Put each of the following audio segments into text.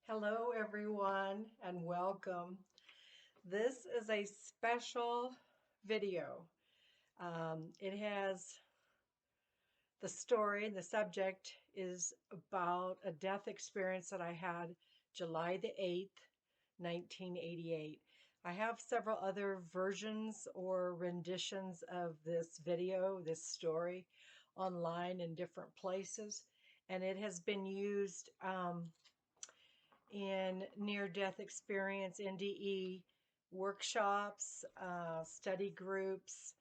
Hello, everyone, and welcome. This is a special video. It has the subject is about a death experience that I had July the 8th, 1988. I have several other versions or renditions of this video, this story, online in different places, and it has been used in near-death experience, NDE workshops, study groups,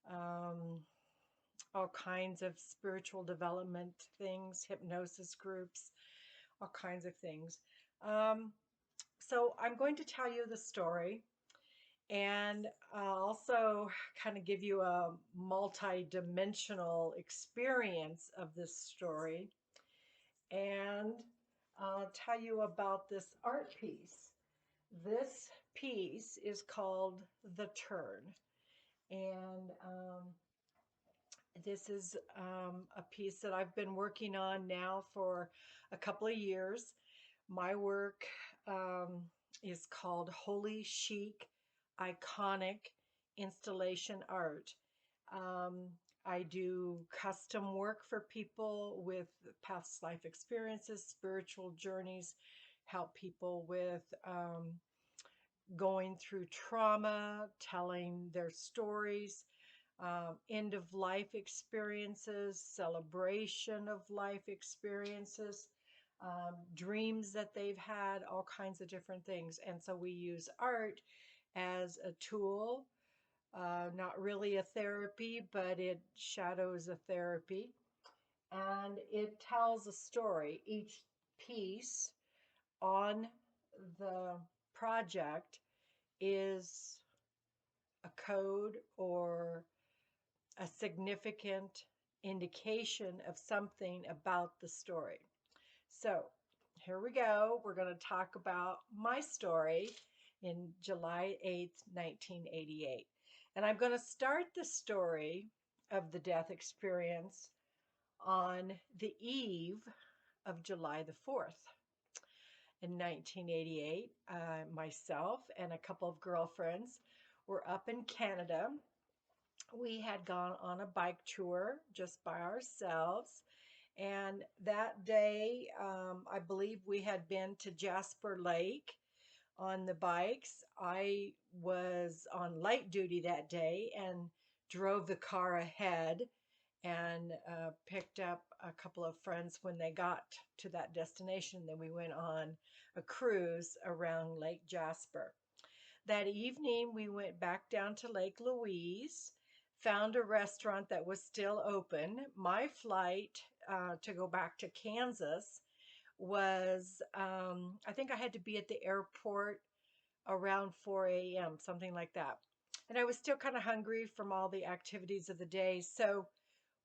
um, all kinds of spiritual development things, hypnosis groups, all kinds of things. Um, so I'm going to tell you the story and also kind of give you a multi-dimensional experience of this story and tell you about this art piece. This piece is called The Turn, and this is a piece that I've been working on now for a couple of years. My work is called Holy Chic Iconic Installation Art. I do custom work for people with past life experiences, spiritual journeys, help people with going through trauma, telling their stories, end of life experiences, celebration of life experiences, dreams that they've had, all kinds of different things. And so we use art as a tool, not really a therapy, but it shadows a therapy. And it tells a story. Each piece on the project is a code or a significant indication of something about the story. So here we go. We're going to talk about my story in July 8th, 1988. And I'm going to start the story of the death experience on the eve of July the 4th. In 1988, myself and a couple of girlfriends were up in Canada. We had gone on a bike tour just by ourselves. And that day, I believe we had been to Jasper Lake on the bikes. I was on light duty that day and drove the car ahead and picked up a couple of friends when they got to that destination. Then we went on a cruise around Lake Jasper. That evening, we went back down to Lake Louise, found a restaurant that was still open. My flight to go back to Kansas was, I think I had to be at the airport around 4 a.m., something like that. And I was still kind of hungry from all the activities of the day. So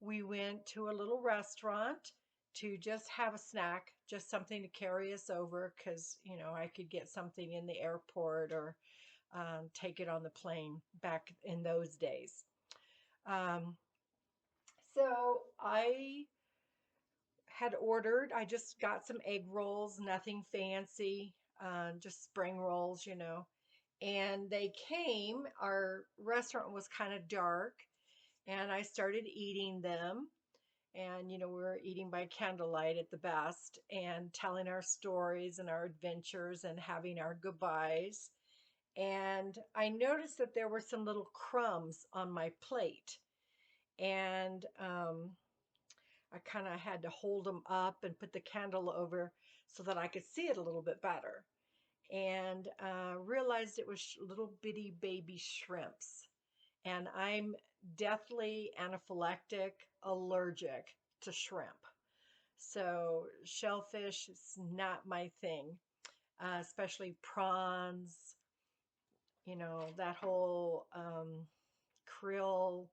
we went to a little restaurant to just have a snack, just something to carry us over because, I could get something in the airport or take it on the plane back in those days. Um, so I just got some egg rolls, nothing fancy, just spring rolls. And they came, our restaurant was kind of dark, and I started eating them. And, we were eating by candlelight at the best and telling our stories and our adventures and having our goodbyes. And I noticed that there were some little crumbs on my plate. And I kind of had to hold them up and put the candle over so that I could see it a little bit better. And realized it was little bitty baby shrimps. And I'm deathly anaphylactic, allergic to shrimp. So shellfish is not my thing, especially prawns, that whole krill,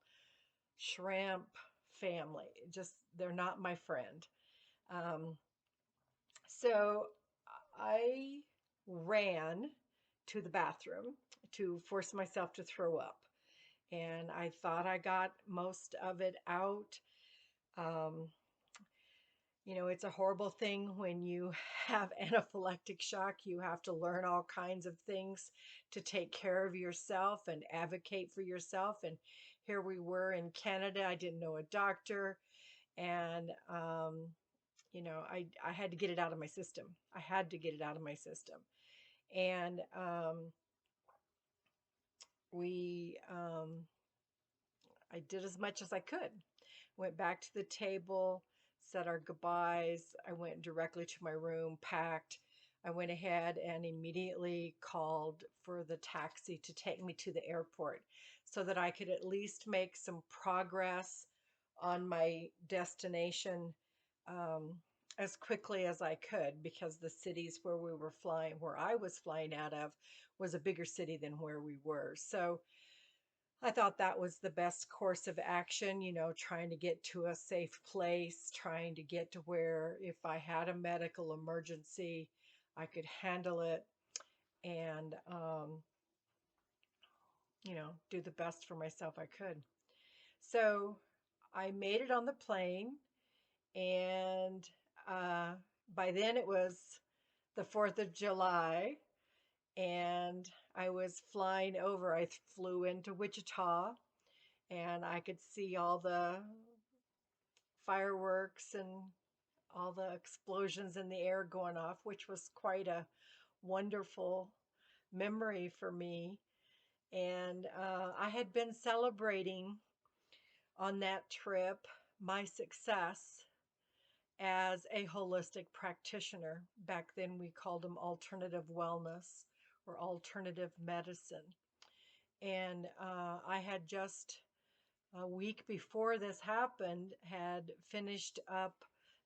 shrimp family. Just, they're not my friend. Um, so I ran to the bathroom to force myself to throw up. And I thought I got most of it out. Um, You know, it's a horrible thing when you have anaphylactic shock. You have to learn all kinds of things to take care of yourself and advocate for yourself. And here we were in Canada. I didn't know a doctor. And, you know, I had to get it out of my system. I had to get it out of my system. And we, I did as much as I could. Went back to the table, said our goodbyes. I went directly to my room, packed. I went ahead and immediately called for the taxi to take me to the airport so that I could at least make some progress on my destination um, as quickly as I could, because the cities where we were flying, where I was flying out of, was a bigger city than where we were. So I thought that was the best course of action, you know, trying to get to a safe place, trying to get to where if I had a medical emergency, I could handle it and, you know, do the best for myself I could. So I made it on the plane, and uh, by then it was the 4th of July, and I was flying over. I flew into Wichita, and I could see all the fireworks and all the explosions in the air going off, which was quite a wonderful memory for me. And I had been celebrating on that trip my success as a holistic practitioner. Back then, we called them alternative wellness or alternative medicine. And I had just a week before this happened, had finished up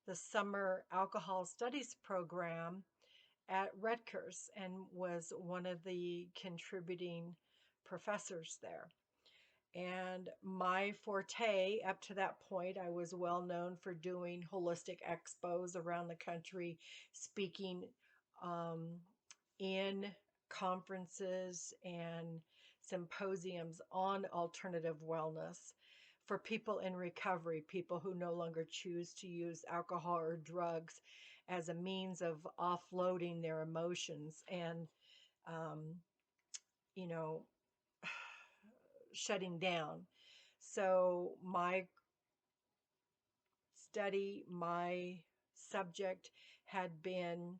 the summer alcohol studies program at Rutgers and was one of the contributing professors there. And my forte up to that point, I was well known for doing holistic expos around the country, speaking um, in conferences and symposiums on alternative wellness for people in recovery, people who no longer choose to use alcohol or drugs as a means of offloading their emotions and, um, you know, shutting down. So my study, my subject had been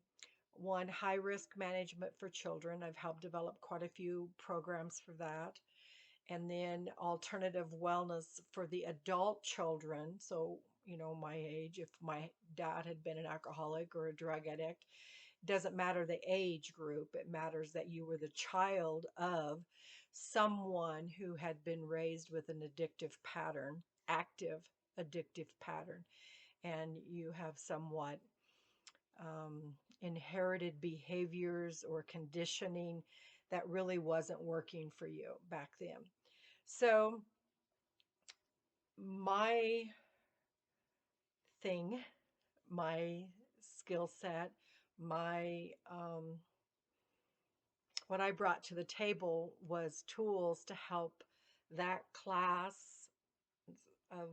one, high risk management for children. I've helped develop quite a few programs for that. And then alternative wellness for the adult children. So, you know, my age, if my dad had been an alcoholic or a drug addict, doesn't matter the age group. It matters that you were the child of someone who had been raised with an addictive pattern, active addictive pattern, and you have somewhat inherited behaviors or conditioning that really wasn't working for you back then. So, my thing, my skill set, my what I brought to the table was tools to help that class of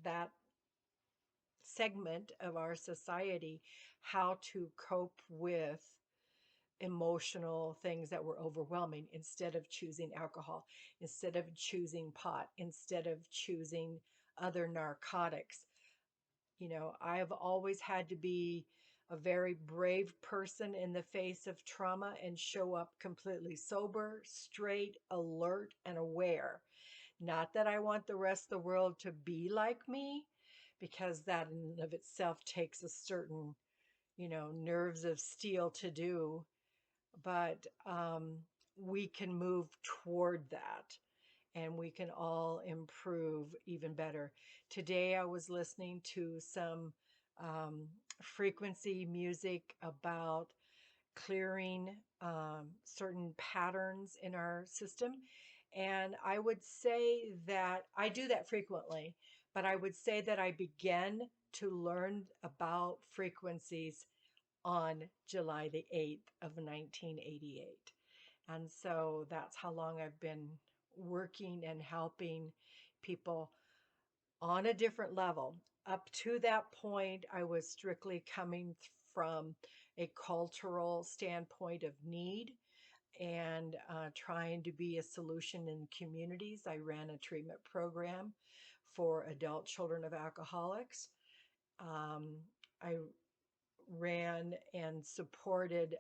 that segment of our society how to cope with emotional things that were overwhelming instead of choosing alcohol, instead of choosing pot, instead of choosing other narcotics. You know, I've always had to be a very brave person in the face of trauma and show up completely sober, straight, alert, and aware. Not that I want the rest of the world to be like me, because that in and of itself takes a certain, you know, nerves of steel to do, but we can move toward that and we can all improve even better. Today, I was listening to some frequency music about clearing certain patterns in our system. And I would say that I do that frequently, but I would say that I began to learn about frequencies on July the 8th of 1988. And so that's how long I've been working and helping people on a different level. Up to that point, I was strictly coming from a cultural standpoint of need and trying to be a solution in communities. I ran a treatment program for adult children of alcoholics. Um, I ran and supported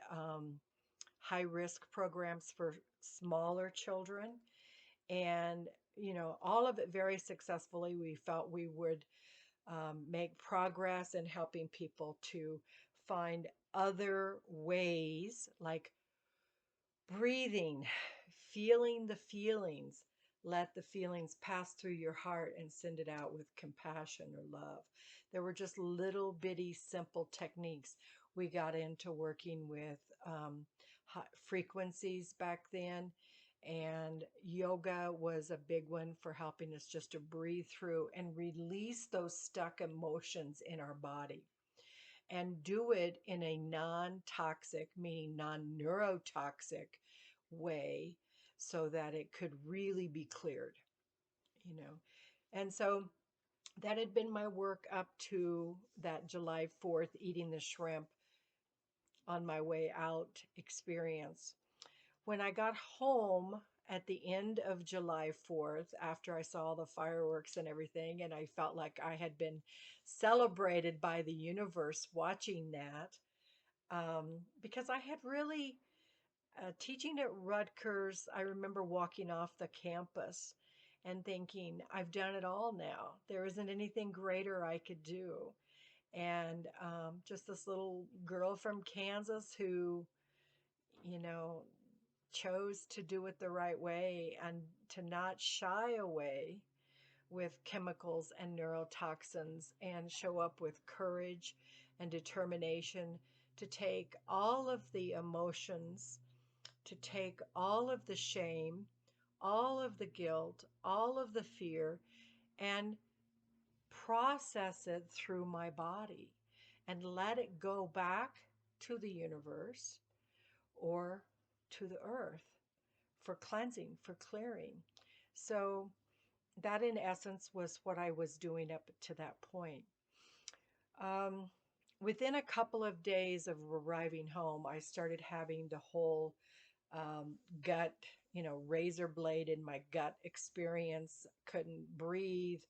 high risk programs for smaller children. And, all of it very successfully. We felt we would make progress in helping people to find other ways, like breathing, feeling the feelings. Let the feelings pass through your heart and send it out with compassion or love. There were just little bitty simple techniques. We got into working with frequencies back then, and yoga was a big one for helping us just to breathe through and release those stuck emotions in our body, and do it in a non-toxic, meaning non-neurotoxic way, so that it could really be cleared, you know. And so that had been my work up to that July 4th, eating the shrimp on my way out experience. When I got home at the end of July 4th, after I saw the fireworks and everything, and I felt like I had been celebrated by the universe watching that, because I had really, teaching at Rutgers, I remember walking off the campus and thinking, I've done it all now. There isn't anything greater I could do. And just this little girl from Kansas who, you know, chose to do it the right way and to not shy away with chemicals and neurotoxins, and show up with courage and determination to take all of the emotions, to take all of the shame, all of the guilt, all of the fear, and process it through my body and let it go back to the universe or to the earth for cleansing, for clearing. So that in essence was what I was doing up to that point. Um, Within a couple of days of arriving home, I started having the whole gut, razor blade in my gut experience. Couldn't breathe.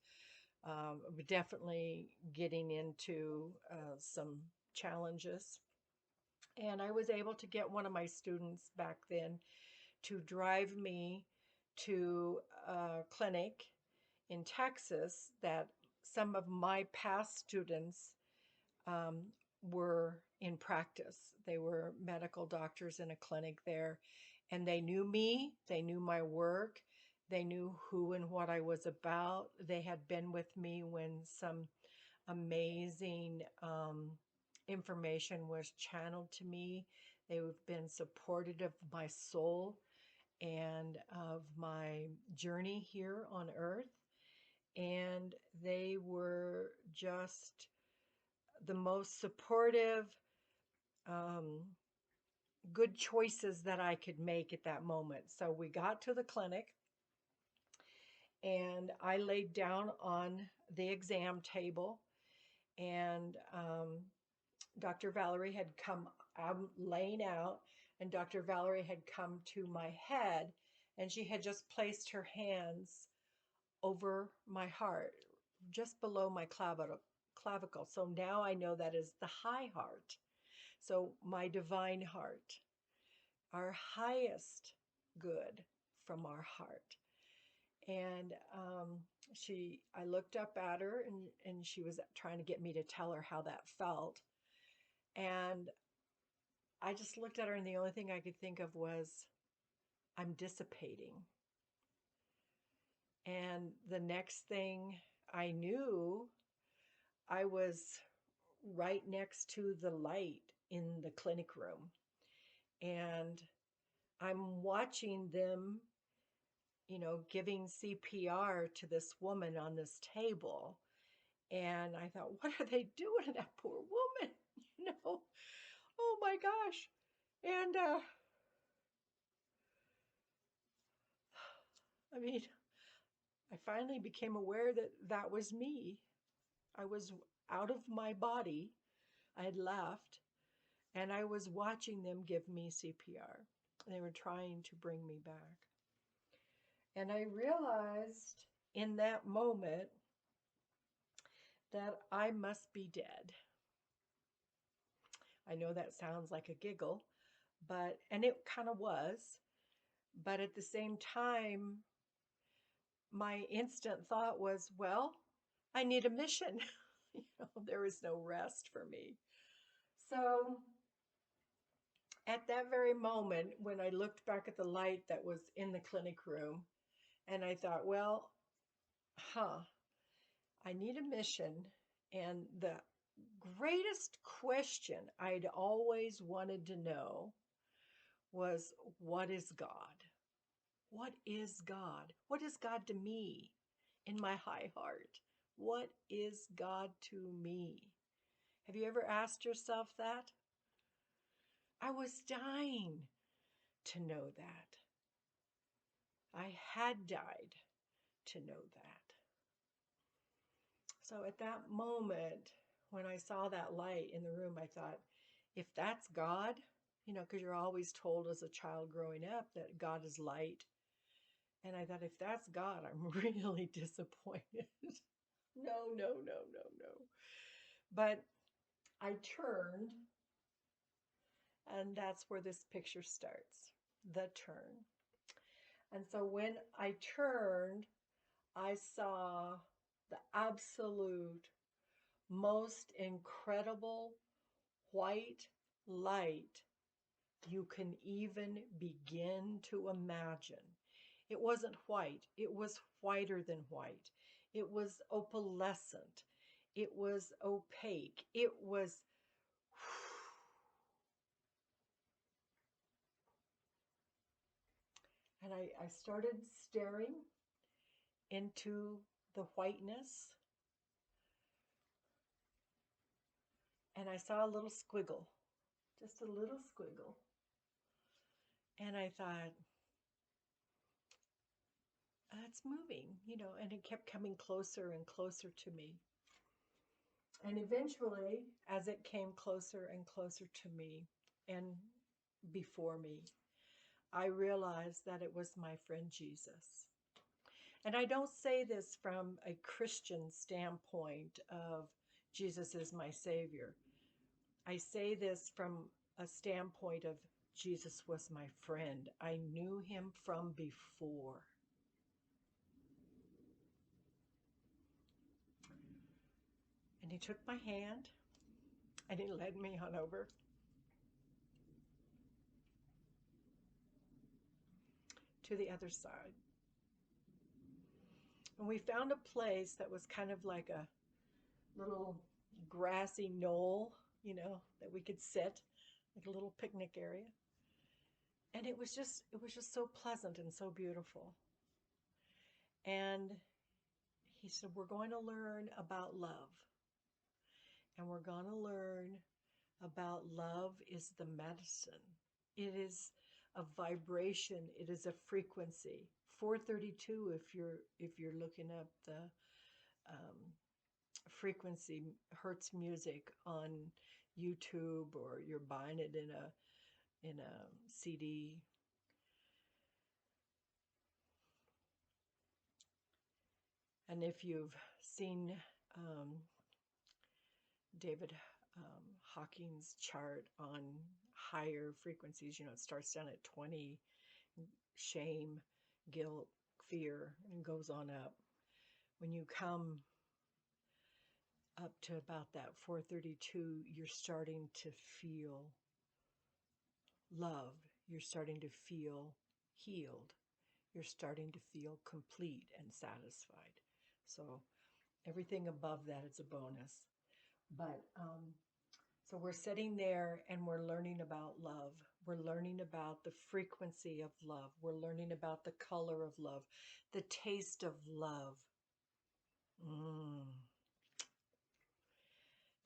Definitely getting into some challenges. And I was able to get one of my students back then to drive me to a clinic in Texas that some of my past students um, were in practice. They were medical doctors in a clinic there, and they knew me, they knew my work, they knew who and what I was about. They had been with me when some amazing information was channeled to me. They've been supportive of my soul and of my journey here on earth. And they were just the most supportive, um, good choices that I could make at that moment. So we got to the clinic, and I laid down on the exam table, and Dr. Valerie had come. I'm laying out, and Dr. Valerie had come to my head, and she had just placed her hands over my heart, just below my clavicle. So now I know that is the high heart. So my divine heart, our highest good from our heart. And I looked up at her, and she was trying to get me to tell her how that felt. And I just looked at her, and the only thing I could think of was, I'm dissipating. And the next thing I knew, I was right next to the light in the clinic room. And I'm watching them, giving CPR to this woman on this table. And I thought, what are they doing to that poor woman? Oh my gosh. And I mean, I finally became aware that that was me. I was out of my body. I had left, and I was watching them give me CPR. They were trying to bring me back. And I realized in that moment that I must be dead. I know that sounds like a giggle, and it kind of was, but at the same time, my instant thought was, well, I need a mission. There is no rest for me. So at that very moment, when I looked back at the light that was in the clinic room, and I thought, well, I need a mission. And the greatest question I'd always wanted to know was, what is God? What is God? What is God to me in my high heart? What is God to me? Have you ever asked yourself that? I was dying to know that. I had died to know that. So at that moment, when I saw that light in the room, I thought, if that's God, because you're always told as a child growing up that God is light. And I thought, if that's God, I'm really disappointed. No, no, no, no, no. But I turned, and that's where this picture starts, the turn. And so when I turned, I saw the absolute most incredible white light you can even begin to imagine. It wasn't white, it was whiter than white. It was opalescent. It was opaque. It was, and I started staring into the whiteness, and I saw a little squiggle, just a little squiggle. And I thought, it's moving, and it kept coming closer and closer to me. And eventually, as it came closer and closer to me and before me, I realized that it was my friend Jesus. And I don't say this from a Christian standpoint of Jesus is my Savior. I say this from a standpoint of Jesus was my friend. I knew him from before. And he took my hand and he led me on over to the other side. And we found a place that was kind of like a little grassy knoll, that we could sit, like a little picnic area. And it was just so pleasant and so beautiful. And he said, we're going to learn about love. And we're going to learn about love is the medicine. It is a vibration. It is a frequency. 432, if you're looking up the frequency Hertz music on YouTube, or you're buying it in a CD. And if you've seen David Hawking's chart on higher frequencies, it starts down at 20, shame, guilt, fear, and goes on up. When you come up to about that 432, you're starting to feel love. You're starting to feel healed. You're starting to feel complete and satisfied. So everything above that is a bonus. But so we're sitting there and we're learning about love. We're learning about the frequency of love. We're learning about the color of love, the taste of love.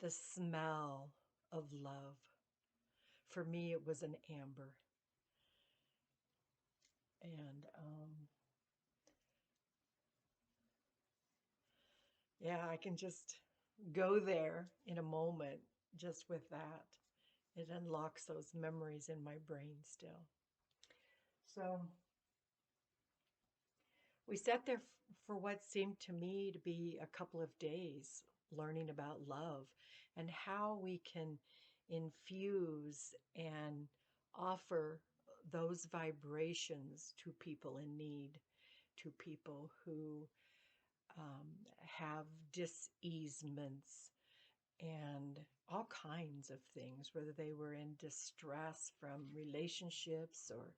The smell of love. For me, it was an amber. And yeah, I can just go there in a moment just with that. It unlocks those memories in my brain still. So we sat there for what seemed to me to be a couple of days learning about love and how we can infuse and offer those vibrations to people in need, to people who um, have diseasements and all kinds of things, whether they were in distress from relationships or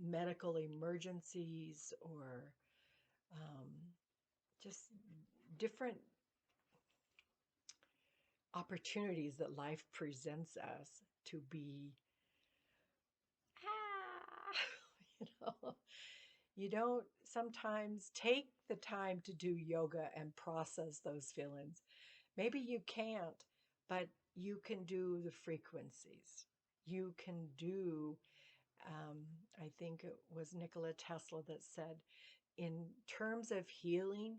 medical emergencies or um, just different opportunities that life presents us to be, you know, you don't sometimes take the time to do yoga and process those feelings. Maybe you can't, but you can do the frequencies. You can do, um, I think it was Nikola Tesla that said, in terms of healing,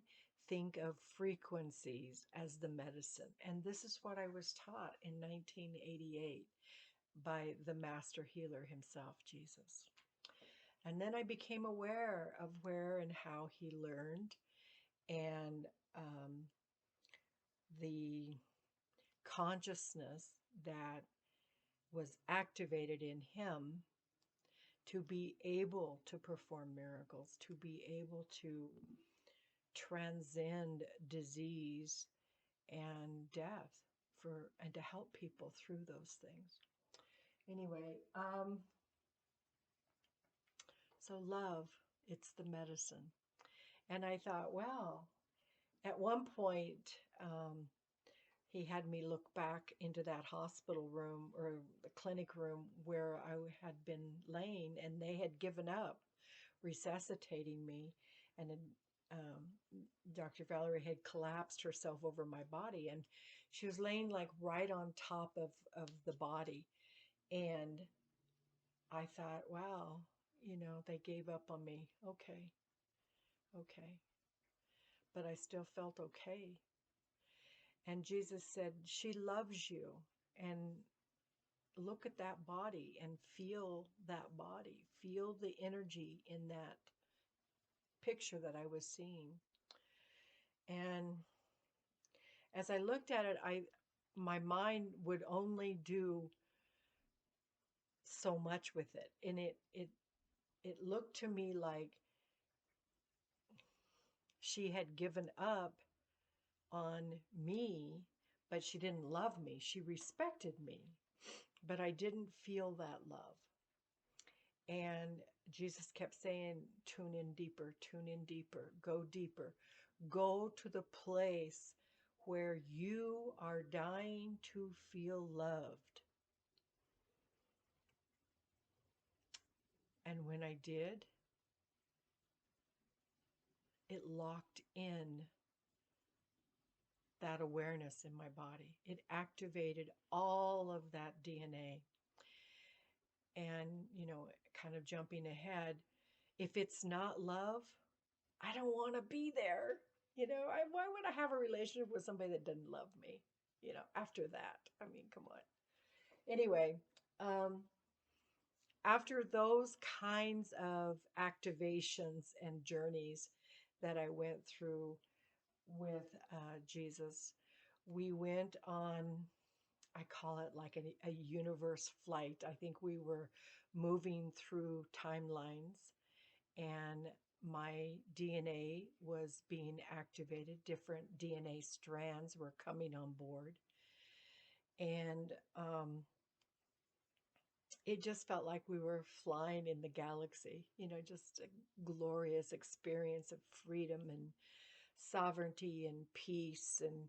think of frequencies as the medicine. And this is what I was taught in 1988 by the master healer himself, Jesus. And then I became aware of where and how he learned and the consciousness that was activated in him to be able to perform miracles, to be able to transcend disease and death for and to help people through those things. Anyway, so love, it's the medicine. And I thought, well, at one point, he had me look back into that hospital room or the clinic room where I had been laying, and they had given up resuscitating me. And Dr. Valerie had collapsed herself over my body, and she was laying like right on top of the body. And I thought, wow, they gave up on me. Okay, okay. But I still felt okay. And Jesus said, she loves you. And look at that body and feel that body. Feel the energy in that picture that I was seeing. And as I looked at it, my mind would only do so much with it. And it looked to me like she had given up on me, but she didn't love me. She respected me, but I didn't feel that love. And Jesus kept saying, tune in deeper, go deeper, go to the place where you are dying to feel loved. And when I did, it locked in that awareness in my body. It activated all of that DNA. And, kind of jumping ahead, if it's not love, I don't want to be there. Why would I have a relationship with somebody that doesn't love me? After that, I mean, come on. Anyway, after those kinds of activations and journeys that I went through with Jesus, we went on, I call it like a universe flight. I think we were moving through timelines, and my DNA was being activated. Different DNA strands were coming on board. And it just felt like we were flying in the galaxy, just a glorious experience of freedom and sovereignty and peace and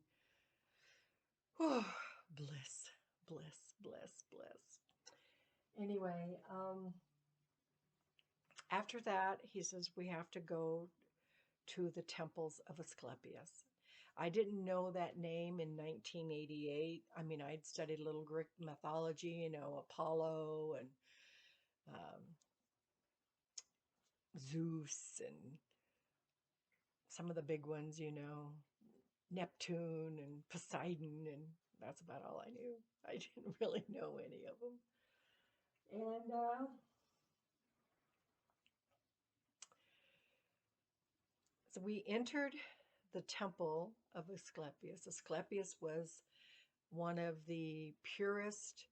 oh, bliss, bliss, bliss, bliss. Anyway, after that, he says we have to go to the temples of Asclepius. I didn't know that name in 1988. I mean, I'd studied a little Greek mythology, Apollo and um, Zeus and some of the big ones, Neptune and Poseidon, and that's about all I knew. I didn't really know any of them. And so we entered the temple of Asclepius. Asclepius was one of the purest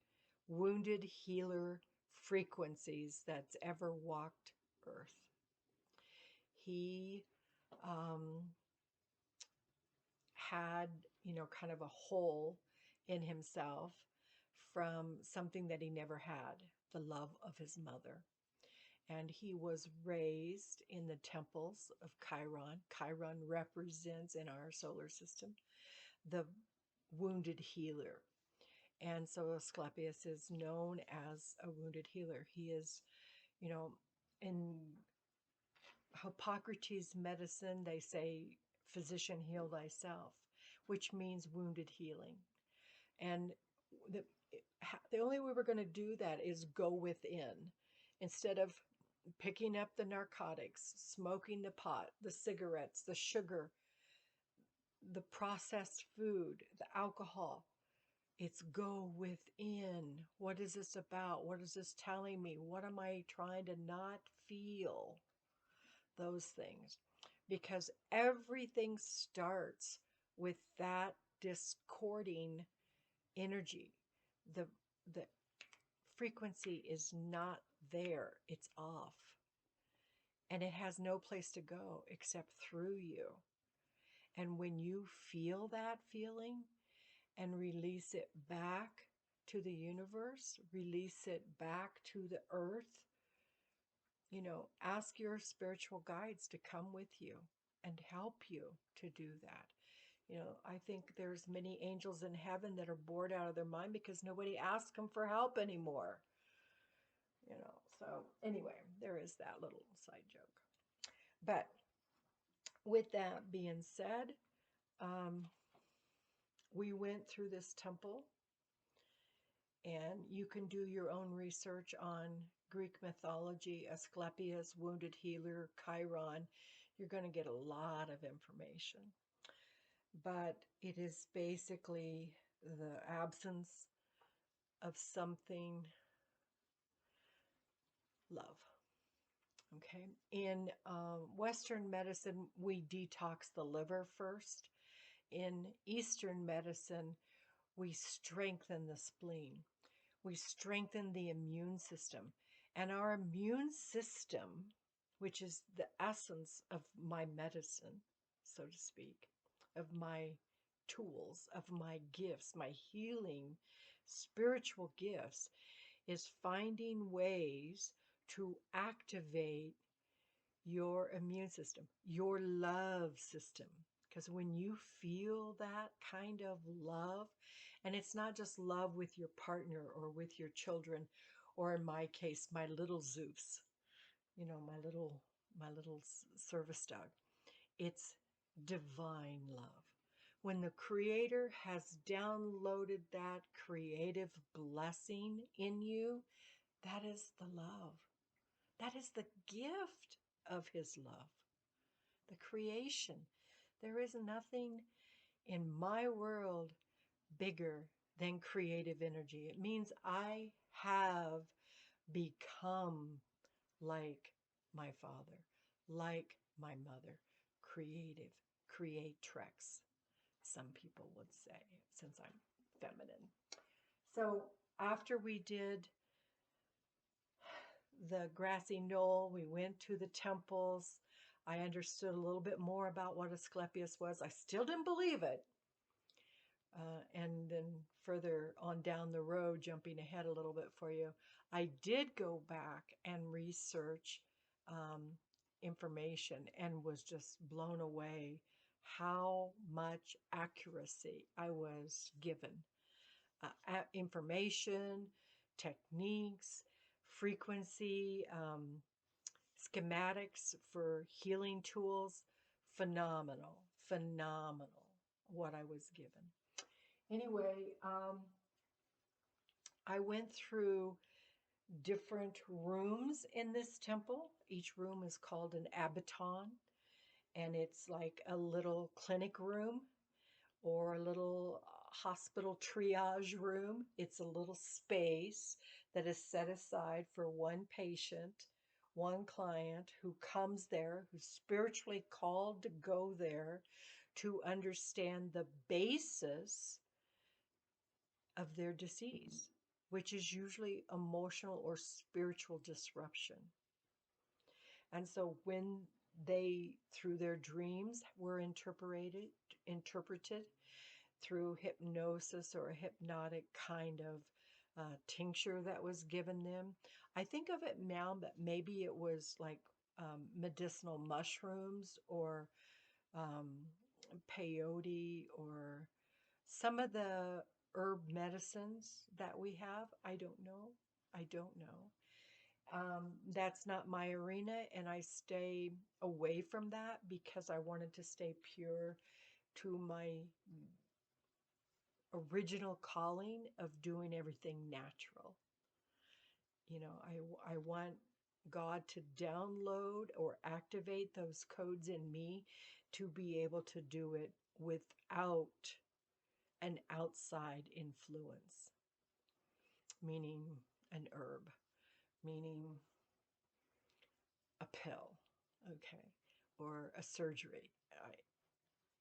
wounded healer frequencies that's ever walked Earth. He had, kind of a hole in himself from something that he never had, the love of his mother. And he was raised in the temples of Chiron. Chiron represents in our solar system the wounded healer. And so Asclepius is known as a wounded healer. He is, in Hippocrates' medicine, they say, physician, heal thyself, which means wounded healing. And the only way we're going to do that is go within. Instead of picking up the narcotics, smoking the pot, the cigarettes, the sugar, the processed food, the alcohol, it's go within. What is this about? What is this telling me? What am I trying to not feel? Those things. Because everything starts with that discording energy. The frequency is not there. It's off. And it has no place to go except through you. And when you feel that feeling and release it back to the universe, release it back to the earth, ask your spiritual guides to come with you and help you to do that. I think there's many angels in heaven that are bored out of their mind because nobody asks them for help anymore. So anyway, there is that little side joke. But with that being said, we went through this temple, and you can do your own research on Greek mythology, Asclepius, wounded healer, Chiron. You're going to get a lot of information. But it is basically the absence of something, love. Okay. In Western medicine, we detox the liver first. In Eastern medicine, we strengthen the spleen. We strengthen the immune system. And our immune system, which is the essence of my medicine, so to speak, of my tools, of my gifts, my healing spiritual gifts, is finding ways to activate your immune system, your love system. Because when you feel that kind of love, and it's not just love with your partner or with your children, or in my case, my little Zeus, my little service dog. It's divine love. When the Creator has downloaded that creative blessing in you, that is the love. That is the gift of His love, the creation. There is nothing in my world bigger than creative energy. It means I have become like my father, like my mother, creative, creatrix, some people would say, since I'm feminine. So after we did the grassy knoll, we went to the temples. I understood a little bit more about what Asclepius was. I still didn't believe it. And then further on down the road, jumping ahead a little bit for you, I did go back and research information and was just blown away how much accuracy I was given. Information, techniques, frequency, schematics for healing tools, phenomenal, phenomenal what I was given. Anyway, I went through different rooms in this temple. Each room is called an abaton, and it's like a little clinic room. or a little hospital triage room. It's a little space that is set aside for one patient, one client who comes there, who's spiritually called to go there to understand the basis of their disease, which is usually emotional or spiritual disruption. And so when they, through their dreams, were interpreted through hypnosis or a hypnotic kind of tincture that was given them. I think of it now that maybe it was like medicinal mushrooms or um, peyote or some of the herb medicines that we have. I don't know. I don't know. That's not my arena, and I stay away from that because I wanted to stay pure to my original calling of doing everything natural. You know, I want God to download or activate those codes in me to be able to do it without an outside influence, meaning an herb, meaning a pill, okay, or a surgery.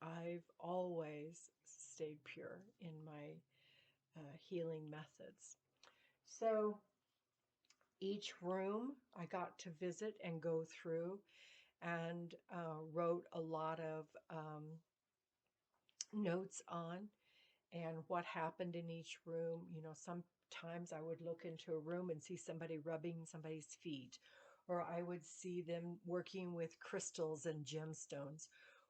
I've always stayed pure in my healing methods. So each room I got to visit and go through and wrote a lot of notes on and what happened in each room. You know, sometimes I would look into a room and see somebody rubbing somebody's feet, or I would see them working with crystals and gemstones,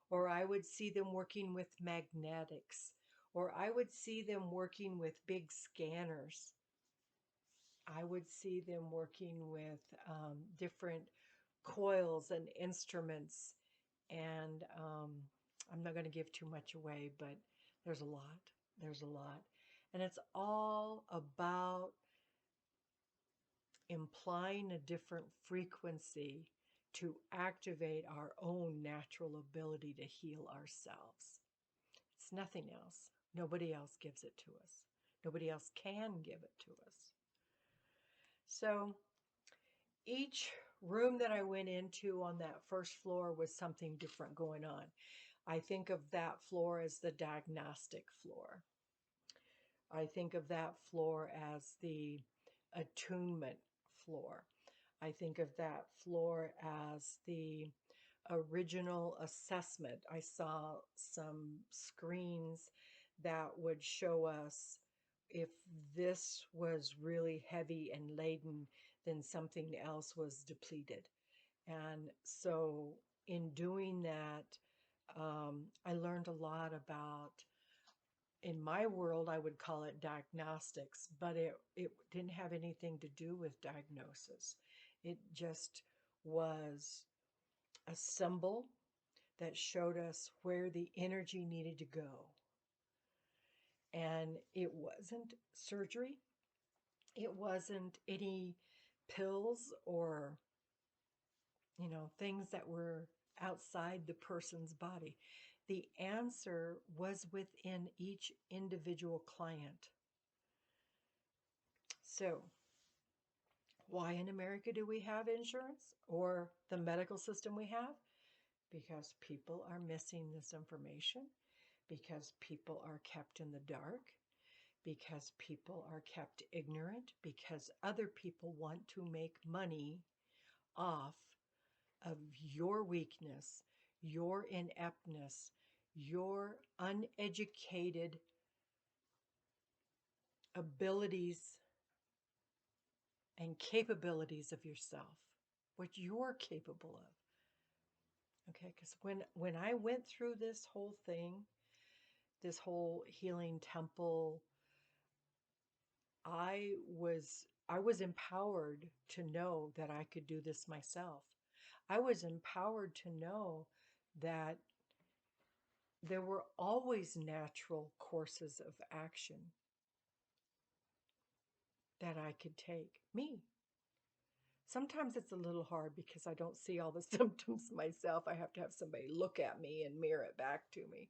or I would see them working with magnetics, or I would see them working with big scanners. I would see them working with different coils and instruments. And I'm not going to give too much away, but there's a lot. There's a lot. And it's all about implying a different frequency to activate our own natural ability to heal ourselves. It's nothing else. Nobody else gives it to us. Nobody else can give it to us. So each room that I went into on that first floor was something different going on. I think of that floor as the diagnostic floor. I think of that floor as the attunement floor. I think of that floor as the original assessment. I saw some screens that would show us if this was really heavy and laden, then something else was depleted. And so in doing that, I learned a lot about, in my world, I would call it diagnostics, but it didn't have anything to do with diagnosis. It just was a symbol that showed us where the energy needed to go. And it wasn't surgery. It wasn't any pills or, you know, things that were outside the person's body. The answer was within each individual client. So, why in America do we have insurance or the medical system we have? Because people are missing this information, because people are kept in the dark, because people are kept ignorant, because other people want to make money off of your weakness, your ineptness, your uneducated abilities and capabilities of yourself, what you're capable of. Okay, because when I went through this whole thing, this whole healing temple, I was empowered to know that I could do this myself. I was empowered to know that there were always natural courses of action that I could take. Me. Sometimes it's a little hard because I don't see all the symptoms myself. I have to have somebody look at me and mirror it back to me.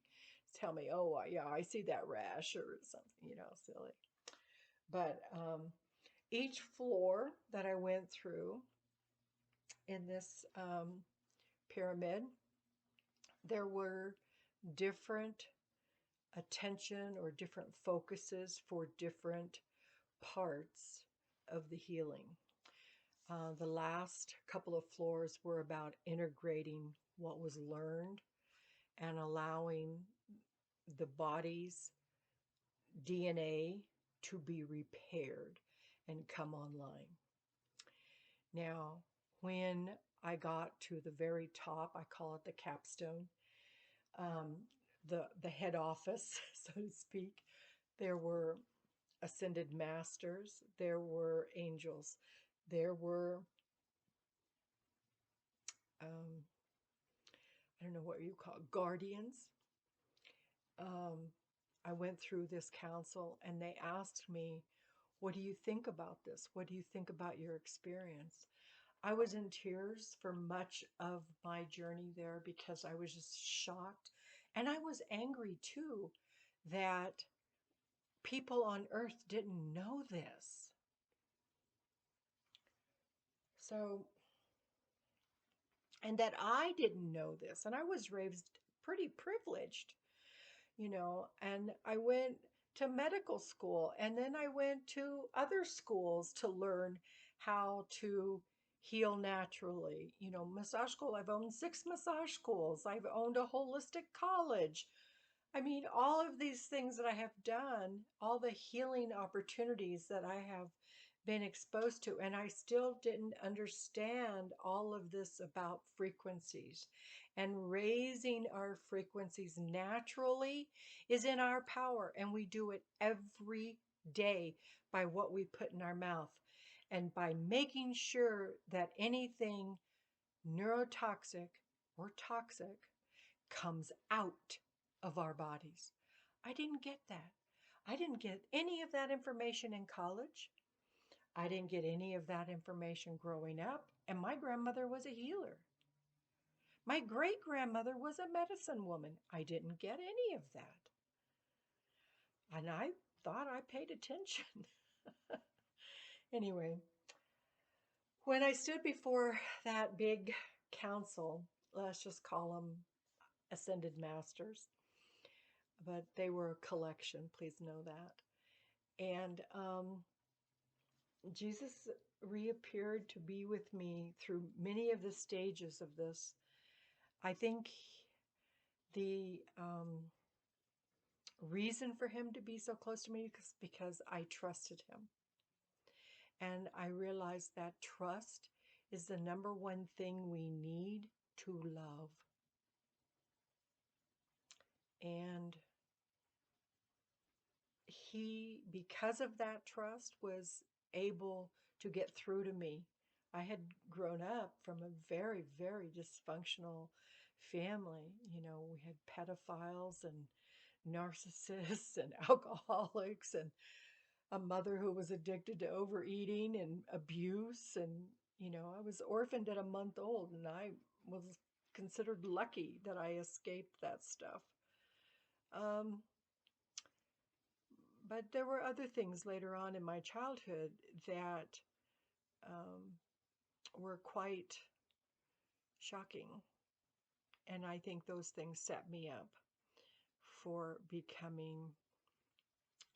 tell me, oh, yeah, I see that rash or something, silly. But each floor that I went through in this pyramid, there were different attention or different focuses for different parts of the healing. The last couple of floors were about integrating what was learned and allowing the body's DNA to be repaired and come online. Now, when I got to the very top, I call it the capstone, um, the head office, so to speak, there were ascended masters, there were angels, there were um, I don't know what you call it, guardians. Um, I went through this council and they asked me, what do you think about this? What do you think about your experience? I was in tears for much of my journey there because I was just shocked. And I was angry too that people on earth didn't know this. So, and that I didn't know this. And I was raised pretty privileged, and I went to medical school and then I went to other schools to learn how to heal naturally. Massage school, I've owned 6 massage schools. I've owned a holistic college. I mean, all of these things that I have done, all the healing opportunities that I have been exposed to, and I still didn't understand all of this about frequencies. And raising our frequencies naturally is in our power, and we do it every day by what we put in our mouth and by making sure that anything neurotoxic or toxic comes out of our bodies. I didn't get that. I didn't get any of that information in college. I didn't get any of that information growing up. And my grandmother was a healer. My great grandmother was a medicine woman. I didn't get any of that. And I thought I paid attention. Anyway, when I stood before that big council, let's just call them ascended masters, but they were a collection, please know that. And Jesus reappeared to be with me through many of the stages of this. I think the reason for him to be so close to me is because I trusted him. And I realized that trust is the number one thing we need to love. And he, because of that trust, was able to get through to me. I had grown up from a very, very dysfunctional family. We had pedophiles and narcissists and alcoholics and a mother who was addicted to overeating and abuse. And, I was orphaned at a month old, and I was considered lucky that I escaped that stuff. But there were other things later on in my childhood that were quite shocking. And I think those things set me up for becoming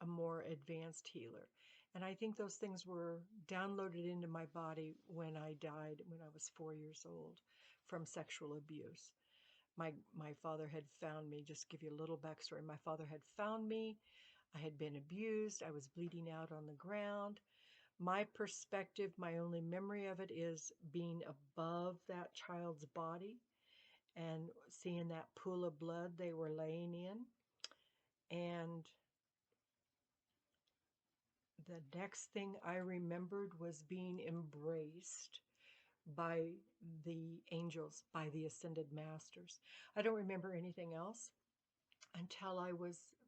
a more advanced healer. And I think those things were downloaded into my body when I died when I was 4 years old from sexual abuse. My father had found me, just to give you a little backstory. My father had found me. I had been abused. I was bleeding out on the ground. My perspective, my only memory of it is being above that child's body and seeing that pool of blood they were laying in. And the next thing I remembered was being embraced by the angels, by the ascended masters. I don't remember anything else until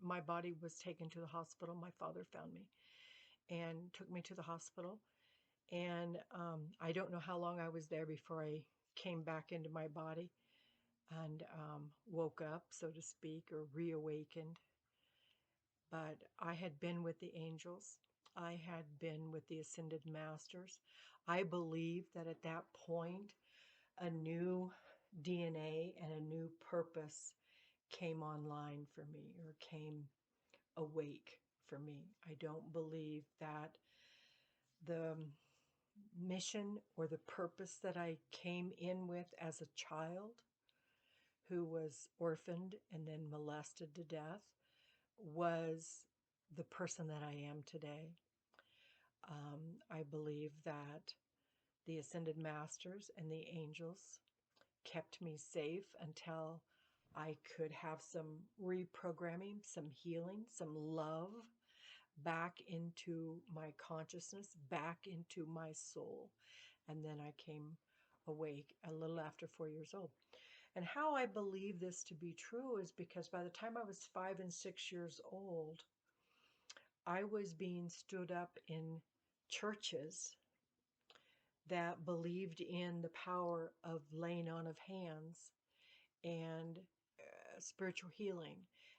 my body was taken to the hospital. My father found me and took me to the hospital. And I don't know how long I was there before I came back into my body. and woke up, so to speak, or reawakened. But I had been with the angels. I had been with the ascended masters. I believe that at that point, a new DNA and a new purpose came online for me, or came awake for me. I don't believe that the mission or the purpose that I came in with as a child who was orphaned and then molested to death was the person that I am today. I believe that the ascended masters and the angels kept me safe until I could have some reprogramming, some healing, some love back into my consciousness, back into my soul. And then I came awake a little after 4 years old. And how I believe this to be true is because by the time I was 5 and 6 years old, I was being stood up in churches that believed in the power of laying on of hands and spiritual healing.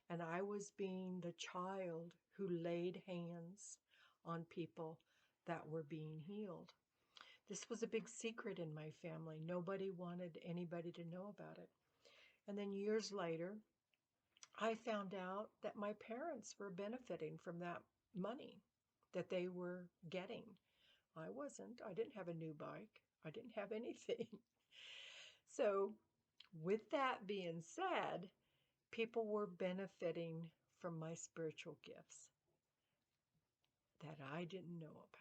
And I was being the child who laid hands on people that were being healed. This was a big secret in my family. Nobody wanted anybody to know about it. And then years later, I found out that my parents were benefiting from that money that they were getting. I wasn't. I didn't have a new bike. I didn't have anything. So, with that being said, people were benefiting from my spiritual gifts that I didn't know about.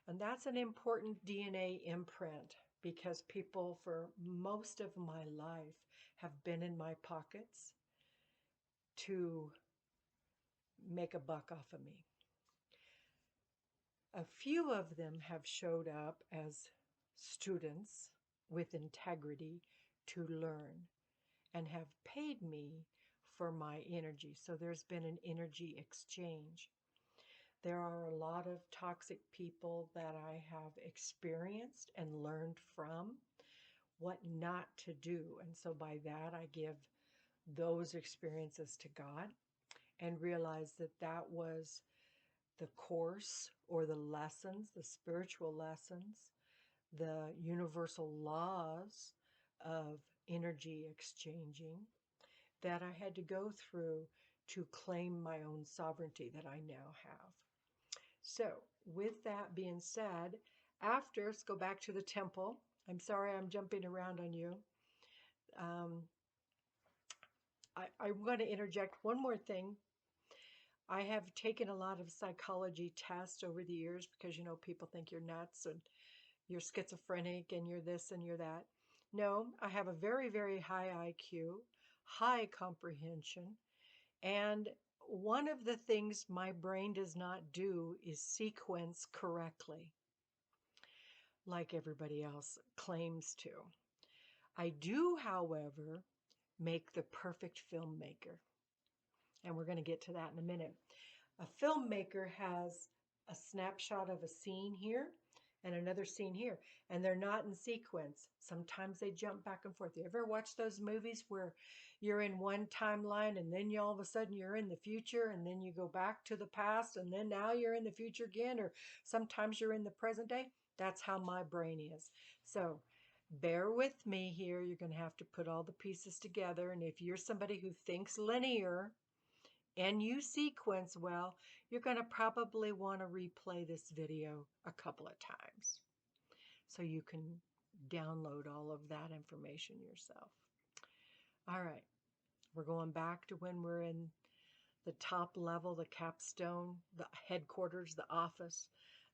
And that's an important DNA imprint because people for most of my life have been in my pockets to make a buck off of me. A few of them have showed up as students with integrity to learn and have paid me for my energy. So there's been an energy exchange. There are a lot of toxic people that I have experienced and learned from what not to do. And so by that, I give those experiences to God and realize that that was the course or the lessons, the spiritual lessons, the universal laws of energy exchanging that I had to go through to claim my own sovereignty that I now have. So, with that being said, after, let's go back to the temple. I'm sorry I'm jumping around on you. I'm going to interject one more thing. I have taken a lot of psychology tests over the years because, you know, people think you're nuts and you're schizophrenic and you're this and you're that. No, I have a very, very high IQ, high comprehension, and one of the things my brain does not do is sequence correctly, like everybody else claims to. I do, however, make the perfect filmmaker. And we're going to get to that in a minute. A filmmaker has a snapshot of a scene here and another scene here, and they're not in sequence. Sometimes they jump back and forth. You ever watch those movies where you're in one timeline and then all of a sudden you're in the future and then you go back to the past and then now you're in the future again, or sometimes you're in the present day? That's how my brain is. So bear with me here. You're going to have to put all the pieces together. And if you're somebody who thinks linear and you sequence well, you're going to probably want to replay this video a couple of times so you can download all of that information yourself. All right, we're going back to when we're in the top level, the capstone, the headquarters, the office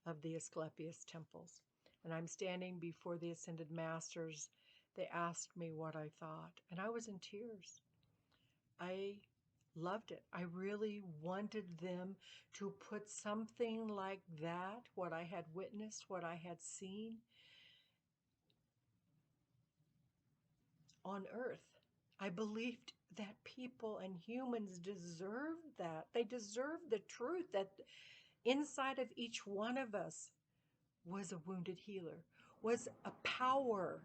of the Asclepius temples. And I'm standing before the Ascended Masters. They asked me what I thought, and I was in tears. I loved it. I really wanted them to put something like that, what I had witnessed, what I had seen, on earth. I believed that people and humans deserved that. They deserved the truth that inside of each one of us was a wounded healer, was a power,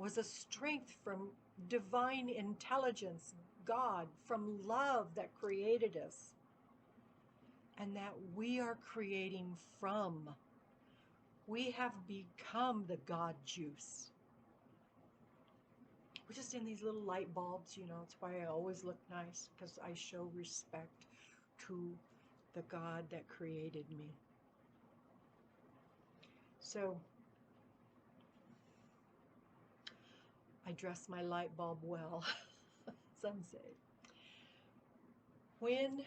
was a strength from divine intelligence, God, from love that created us, and that we are creating from. We have become the God juice. We're just in these little light bulbs, you know. It's why I always look nice, because I show respect to the God that created me. So I dress my light bulb well, some say. When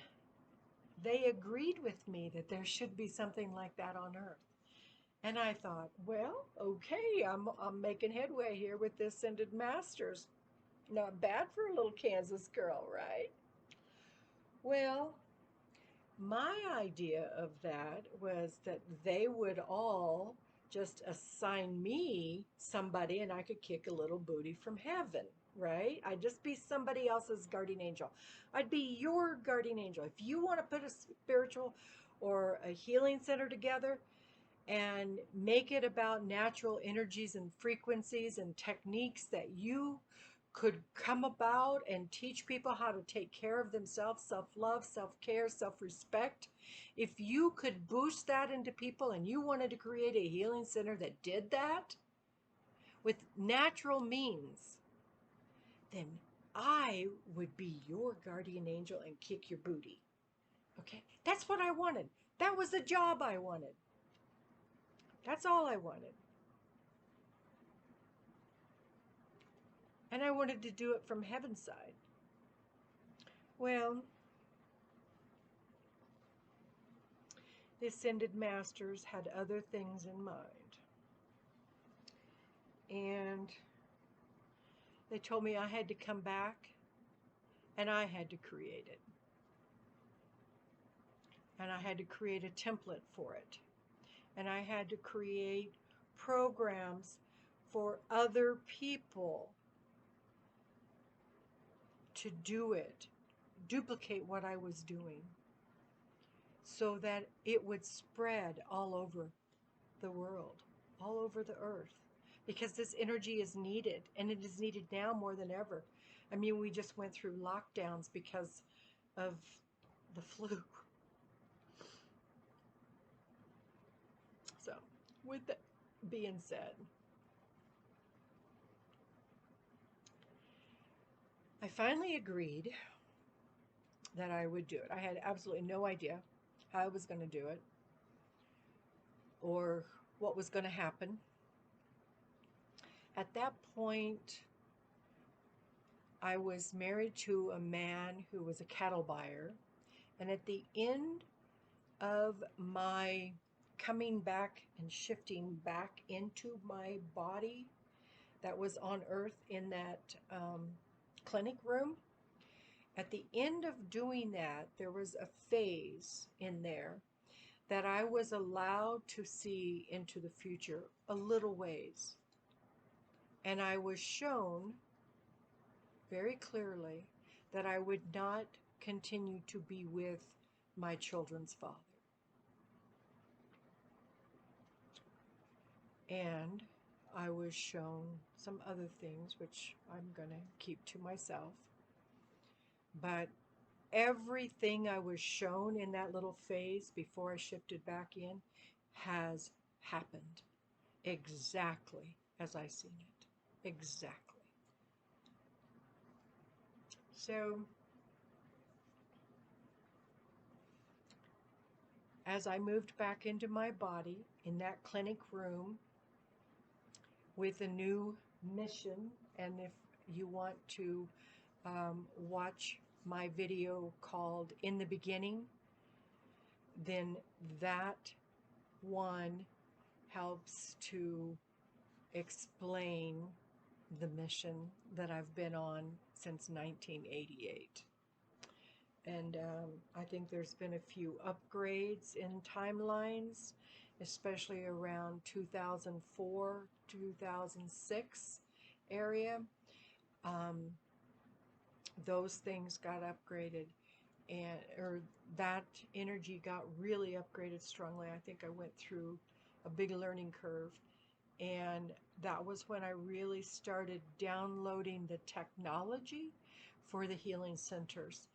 they agreed with me that there should be something like that on Earth, and I thought, well, okay, I'm making headway here with the Ascended Masters. Not bad for a little Kansas girl, right? Well, my idea of that was that they would all just assign me somebody and I could kick a little booty from heaven, right? I'd just be somebody else's guardian angel. I'd be your guardian angel. If you want to put a spiritual or a healing center together and make it about natural energies and frequencies and techniques that you could come about and teach people how to take care of themselves, self-love, self-care, self-respect. If you could boost that into people and you wanted to create a healing center that did that with natural means, then I would be your guardian angel and kick your booty. Okay? That's what I wanted. That was the job I wanted. That's all I wanted. And I wanted to do it from heaven's side. Well, the Ascended Masters had other things in mind. And they told me I had to come back and I had to create it. And I had to create a template for it. And I had to create programs for other people to do it, duplicate what I was doing, so that it would spread all over the world, all over the earth, because this energy is needed, and it is needed now more than ever. I mean, we just went through lockdowns because of the flu. So, with that being said, I finally agreed that I would do it. I had absolutely no idea how I was going to do it or what was going to happen. At that point, I was married to a man who was a cattle buyer. And at the end of my coming back and shifting back into my body that was on earth in that clinic room, at the end of doing that, there was a phase in there that I was allowed to see into the future a little ways. And I was shown very clearly that I would not continue to be with my children's father. And I was shown some other things, which I'm going to keep to myself. But everything I was shown in that little phase before I shifted back in has happened exactly as I seen it. Exactly. So, as I moved back into my body in that clinic room with a new mission, and if you want to watch my video called In the Beginning, then that one helps to explain the mission that I've been on since 1988. And I think there's been a few upgrades in timelines, especially around 2004, 2006 area. Those things got upgraded, and that energy got really upgraded strongly. I think I went through a big learning curve, And that was when I really started downloading the technology for the healing centers.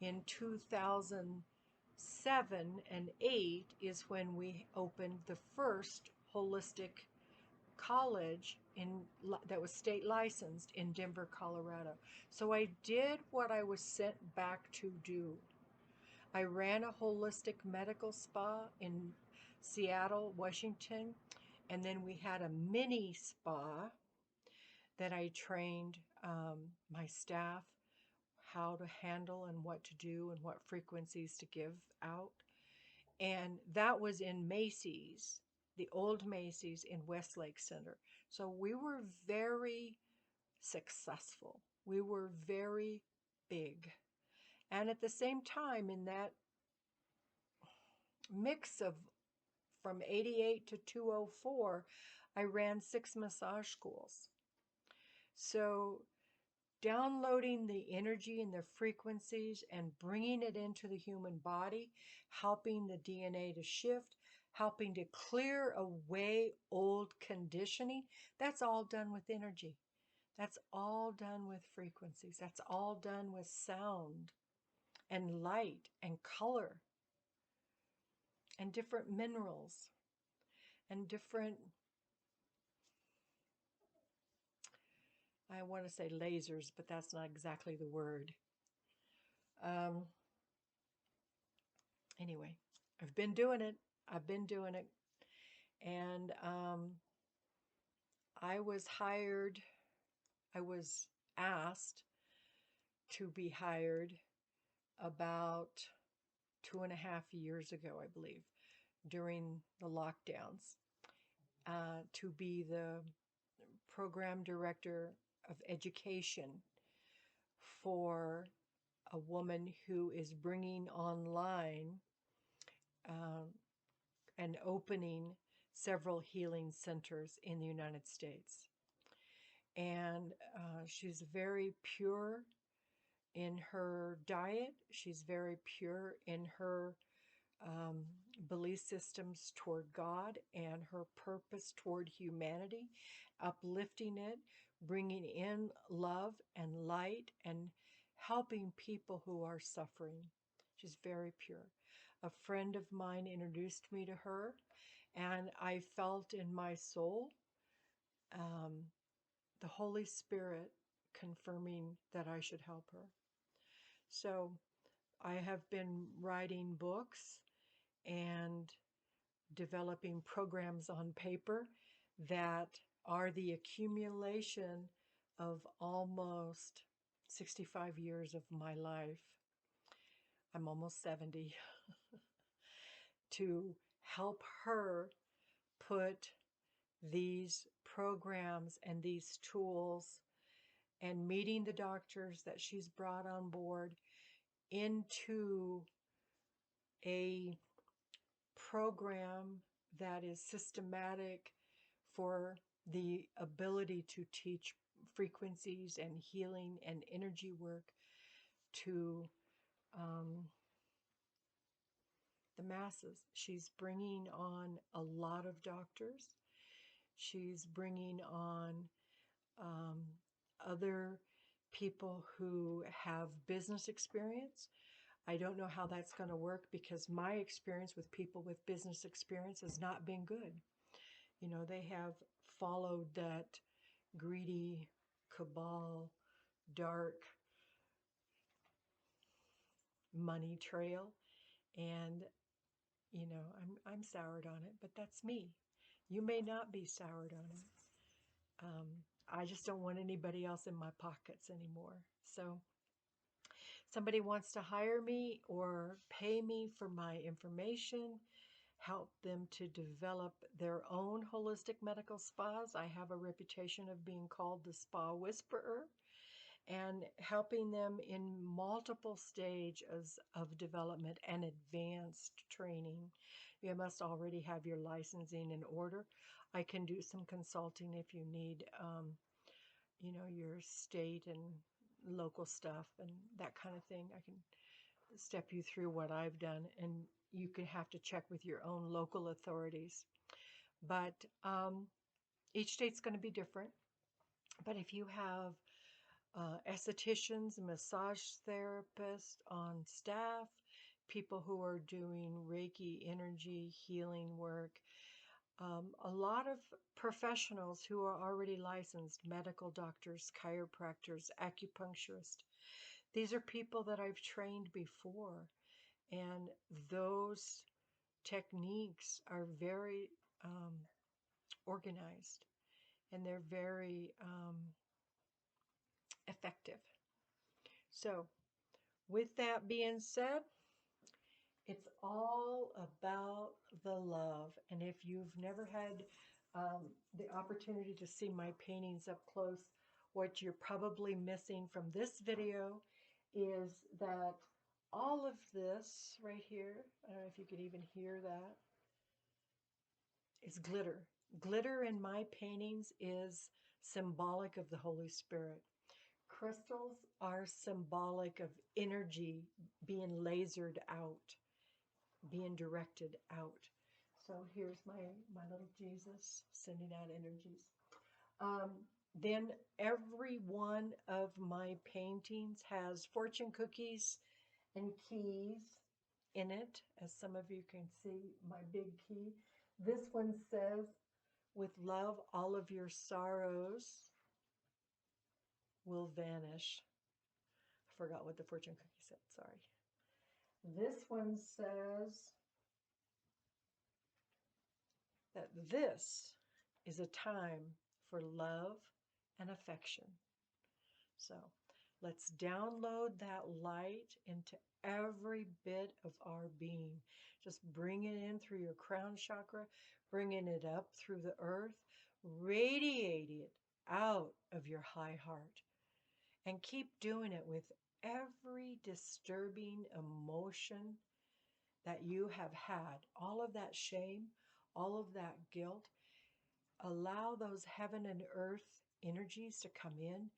In 2007 and 8 is when we opened the first holistic college in that was state licensed in Denver, Colorado. So I did what I was sent back to do. I ran a holistic medical spa in Seattle, Washington, and then we had a mini spa that I trained my staff how to handle and what to do and what frequencies to give out. And that was in Macy's, the old Macy's in Westlake Center. So we were very successful. We were very big. And at the same time, in that mix of from 88 to 204, I ran 6 massage schools. So downloading the energy and the frequencies and bringing it into the human body, helping the DNA to shift, helping to clear away old conditioning, that's all done with energy. That's all done with frequencies. That's all done with sound and light and color and different minerals and different, I want to say lasers, but that's not exactly the word. Um, anyway, I've been doing it. I've been doing it. And I was hired, I was asked to be hired about 2.5 years ago, I believe, during the lockdowns, to be the program director of education for a woman who is bringing online um, and opening several healing centers in the United States. And she's very pure in her diet. She's very pure in her um, belief systems toward God and her purpose toward humanity, uplifting it, bringing in love and light and helping people who are suffering. She's very pure. A friend of mine introduced me to her, and I felt in my soul um, the Holy Spirit confirming that I should help her. So I have been writing books and developing programs on paper that are the accumulation of almost 65 years of my life. I'm almost 70. To help her put these programs and these tools and meeting the doctors that she's brought on board into a program that is systematic for the ability to teach frequencies and healing and energy work to the masses. She's bringing on a lot of doctors. She's bringing on um, other people who have business experience. I don't know how that's going to work because my experience with people with business experience has not been good. You know, they have followed that greedy, cabal, dark money trail, and you know, I'm soured on it, but that's me. You may not be soured on it. Um, I just don't want anybody else in my pockets anymore. So somebody wants to hire me or pay me for my information, help them to develop their own holistic medical spas. I have a reputation of being called the spa whisperer, and helping them in multiple stages of development and advanced training. You must already have your licensing in order. I can do some consulting if you need, you know, your state and local stuff and that kind of thing. I can step you through what I've done, and you can have to check with your own local authorities. But Each state's going to be different. But if you have estheticians, massage therapists on staff, people who are doing Reiki energy healing work, a lot of professionals who are already licensed, medical doctors, chiropractors, acupuncturists. These are people that I've trained before, and those techniques are very organized, and they're very effective. So, with that being said, it's all about the love. And if you've never had the opportunity to see my paintings up close, what you're probably missing from this video is that all of this right here, I don't know if you could even hear that, is glitter. Glitter in my paintings is symbolic of the Holy Spirit. Crystals are symbolic of energy being lasered out, being directed out. So here's my little Jesus sending out energies. Then every one of my paintings has fortune cookies and keys in it, as some of you can see my big key. This one says, with love, all of your sorrows will vanish. I forgot what the fortune cookie said, sorry. This one says that this is a time for love and affection. So let's download that light into every bit of our being. Just bring it in through your crown chakra, bringing it up through the earth, radiate it out of your high heart. And keep doing it with every disturbing emotion that you have had, all of that shame, all of that guilt. Allow those heaven and earth energies to come in,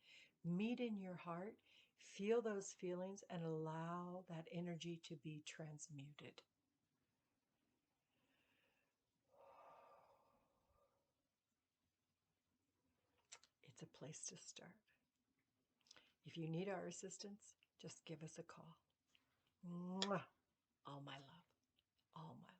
meet in your heart, feel those feelings, and allow that energy to be transmuted. It's a place to start. If you need our assistance, just give us a call. Mwah! All my love. All my love.